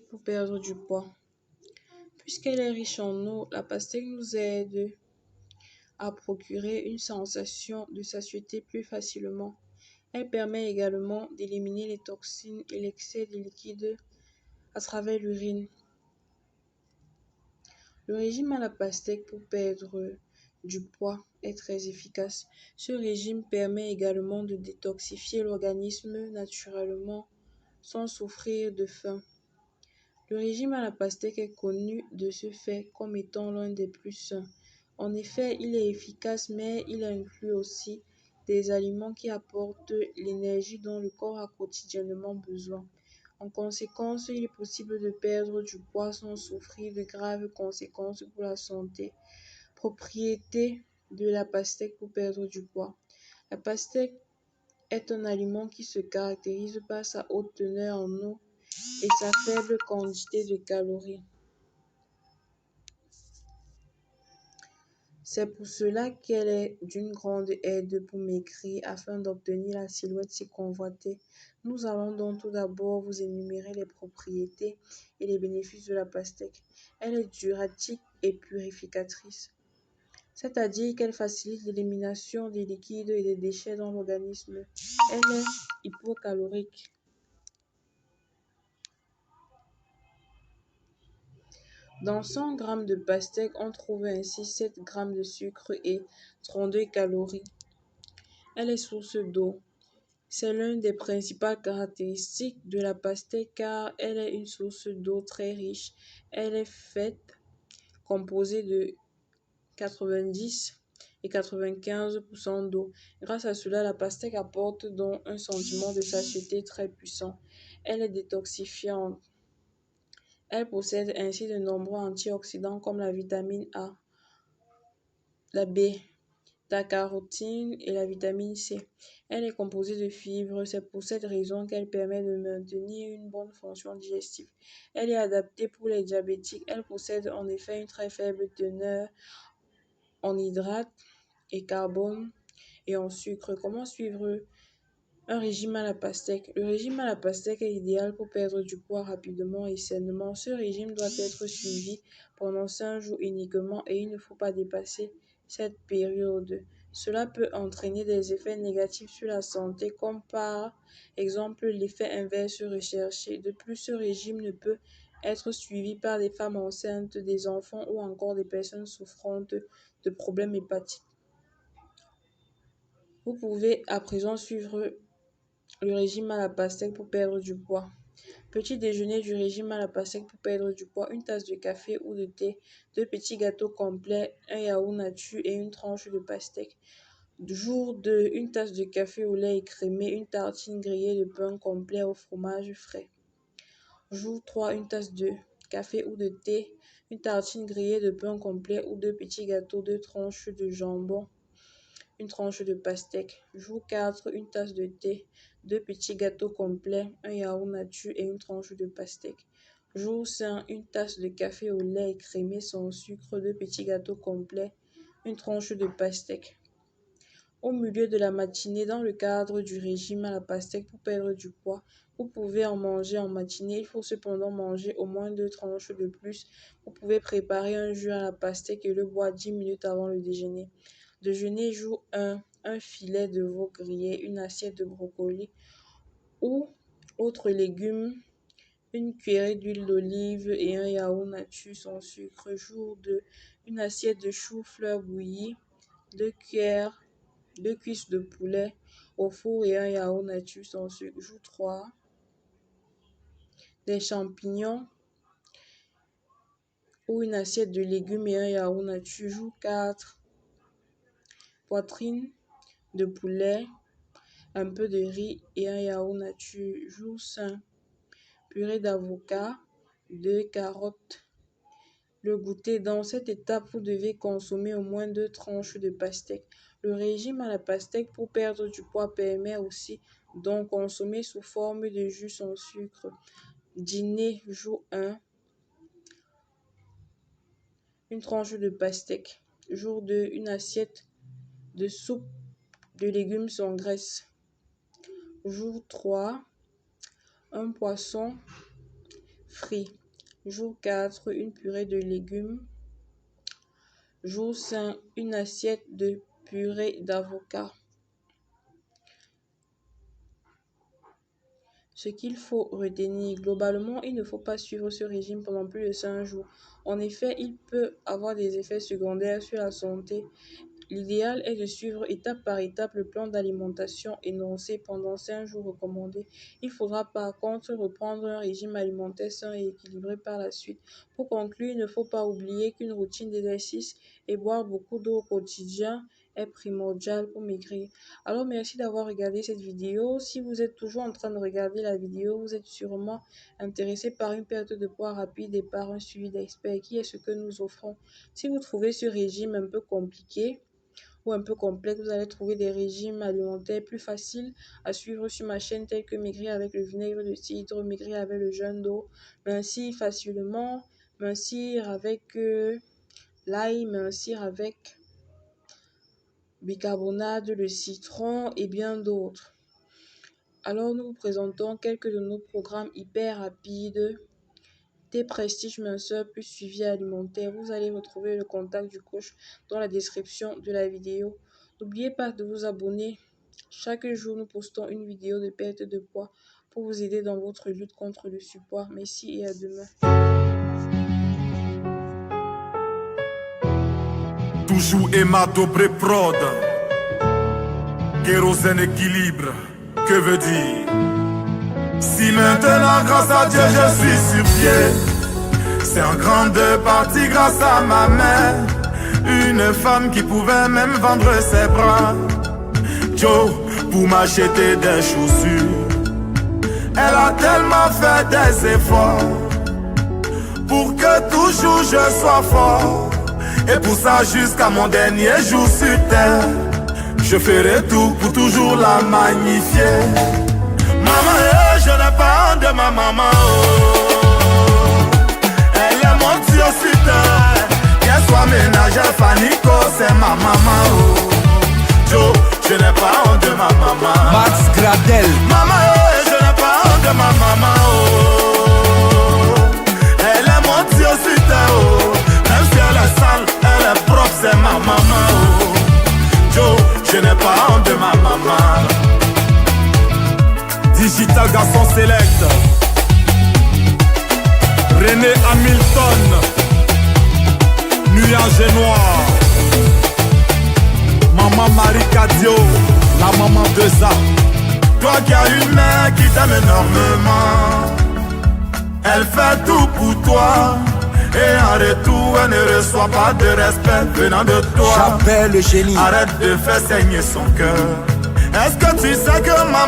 Pour perdre du poids. Puisqu'elle est riche en eau, la pastèque nous aide à procurer une sensation de satiété plus facilement. Elle permet également d'éliminer les toxines et l'excès de liquide à travers l'urine. Le régime à la pastèque pour perdre du poids est très efficace. Ce régime permet également de détoxifier l'organisme naturellement sans souffrir de faim. Le régime à la pastèque est connu de ce fait comme étant l'un des plus sains. En effet, il est efficace, mais il inclut aussi des aliments qui apportent l'énergie dont le corps a quotidiennement besoin. En conséquence, il est possible de perdre du poids sans souffrir de graves conséquences pour la santé. Propriété de la pastèque pour perdre du poids. La pastèque est un aliment qui se caractérise par sa haute teneur en eau et sa faible quantité de calories. C'est pour cela qu'elle est d'une grande aide pour maigrir afin d'obtenir la silhouette si convoitée. Nous allons donc tout d'abord vous énumérer les propriétés et les bénéfices de la pastèque. Elle est diurétique et purificatrice, c'est-à-dire qu'elle facilite l'élimination des liquides et des déchets dans l'organisme. Elle est hypocalorique. Dans 100 g de pastèque, on trouve ainsi 7 g de sucre et 32 calories. Elle est source d'eau. C'est l'une des principales caractéristiques de la pastèque car elle est une source d'eau très riche. Elle est faite, composée de 90 et 95% d'eau. Grâce à cela, la pastèque apporte donc un sentiment de satiété très puissant. Elle est détoxifiante. Elle possède ainsi de nombreux antioxydants comme la vitamine A, la bêta-carotène et la vitamine C. Elle est composée de fibres, c'est pour cette raison qu'elle permet de maintenir une bonne fonction digestive. Elle est adaptée pour les diabétiques. Elle possède en effet une très faible teneur en hydrates et carbone et en sucre. Comment suivre un régime à la pastèque? Le régime à la pastèque est idéal pour perdre du poids rapidement et sainement. Ce régime doit être suivi pendant 5 jours uniquement et il ne faut pas dépasser cette période. Cela peut entraîner des effets négatifs sur la santé, comme par exemple l'effet inverse recherché. De plus, ce régime ne peut être suivi par des femmes enceintes, des enfants ou encore des personnes souffrantes de problèmes hépatiques. Vous pouvez à présent suivre le régime à la pastèque pour perdre du poids. Petit déjeuner du régime à la pastèque pour perdre du poids: une tasse de café ou de thé, 2 petits gâteaux complets, un yaourt nature et une tranche de pastèque. Jour 2, une tasse de café au lait écrémé, une tartine grillée de pain complet au fromage frais. Jour 3, une tasse de café ou de thé, une tartine grillée de pain complet ou 2 petits gâteaux, 2 tranches de jambon, une tranche de pastèque. Jour 4, une tasse de thé, 2 petits gâteaux complets, un yaourt nature et une tranche de pastèque. Jour 5, une tasse de café au lait écrémé sans sucre, 2 petits gâteaux complets, une tranche de pastèque. Au milieu de la matinée, dans le cadre du régime à la pastèque pour perdre du poids, vous pouvez en manger en matinée. Il faut cependant manger au moins 2 tranches de plus. Vous pouvez préparer un jus à la pastèque et le boire 10 minutes avant le déjeuner. Déjeuner jour 1, un filet de veau grillé, une assiette de brocoli ou autres légumes, une cuillerée d'huile d'olive et un yaourt nature sans sucre. Jour 2, une assiette de chou-fleur bouilli, 2 cuisses de poulet au four et un yaourt nature sans sucre. Jour 3, des champignons ou une assiette de légumes et un yaourt nature. Jour 4, poitrine de poulet, un peu de riz et un yaourt nature. Jour 5, purée d'avocat, 2 carottes. Le goûter: dans cette étape, vous devez consommer au moins 2 tranches de pastèque. Le régime à la pastèque pour perdre du poids permet aussi donc consommer sous forme de jus sans sucre. Dîner jour 1, une tranche de pastèque. Jour 2, une assiette de soupe de légumes sans graisse. Jour 3, un poisson fruits. Jour 4, une purée de légumes. Jour 5, une assiette de purée d'avocat. Ce qu'il faut retenir, globalement, il ne faut pas suivre ce régime pendant plus de 5 jours. En effet, il peut avoir des effets secondaires sur la santé. L'idéal est de suivre étape par étape le plan d'alimentation énoncé pendant 5 jours recommandés. Il faudra par contre reprendre un régime alimentaire sain et équilibré par la suite. Pour conclure, il ne faut pas oublier qu'une routine d'exercice et boire beaucoup d'eau au quotidien est primordial pour maigrir. Alors merci d'avoir regardé cette vidéo. Si vous êtes toujours en train de regarder la vidéo, vous êtes sûrement intéressé par une perte de poids rapide et par un suivi d'expert qui est ce que nous offrons. Si vous trouvez ce régime un peu compliqué ou un peu complexe, vous allez trouver des régimes alimentaires plus faciles à suivre sur ma chaîne tels que maigrir avec le vinaigre de cidre, maigrir avec le jeûne d'eau, mincir facilement, mincir avec l'ail, mincir avec bicarbonate, le citron et bien d'autres. Alors nous vous présentons quelques de nos programmes hyper rapides. Thé Prestige minceur plus suivi alimentaire. Vous allez retrouver le contact du coach dans la description de la vidéo. N'oubliez pas de vous abonner. Chaque jour, nous postons une vidéo de perte de poids pour vous aider dans votre lutte contre le surpoids. Merci et à demain. Toujours Hématopré Prod. Kérosène équilibre. Que veut dire? Si maintenant grâce à Dieu je suis sur pied, c'est en grande partie grâce à ma mère, une femme qui pouvait même vendre ses bras, Joe, pour m'acheter des chaussures. Elle a tellement fait des efforts pour que toujours je sois fort. Et pour ça jusqu'à mon dernier jour sur terre, je ferai tout pour toujours la magnifier. Maman, je n'ai pas honte de ma maman. Oh. Elle est mon Dieu sur terre. Qu'elle soit ménagère, Fanico, c'est ma maman. Oh. Joe, je n'ai pas honte de ma maman. Max Gradel. Maman, je n'ai pas honte de ma maman. Oh. Elle est mon Dieu sur terre. Oh. Même si elle est sale, elle est propre, c'est ma maman. Oh. Joe, je n'ai pas honte de ma maman. Digital Garçon Select, René Hamilton, Nuage Noir, Maman Marie Cadio, la maman de Ça. Toi qui as une mère qui t'aime énormément, elle fait tout pour toi. Et en retour, elle ne reçoit pas de respect venant de toi. J'appelle le génie. Arrête de faire saigner son cœur. Est-ce que tu sais que maman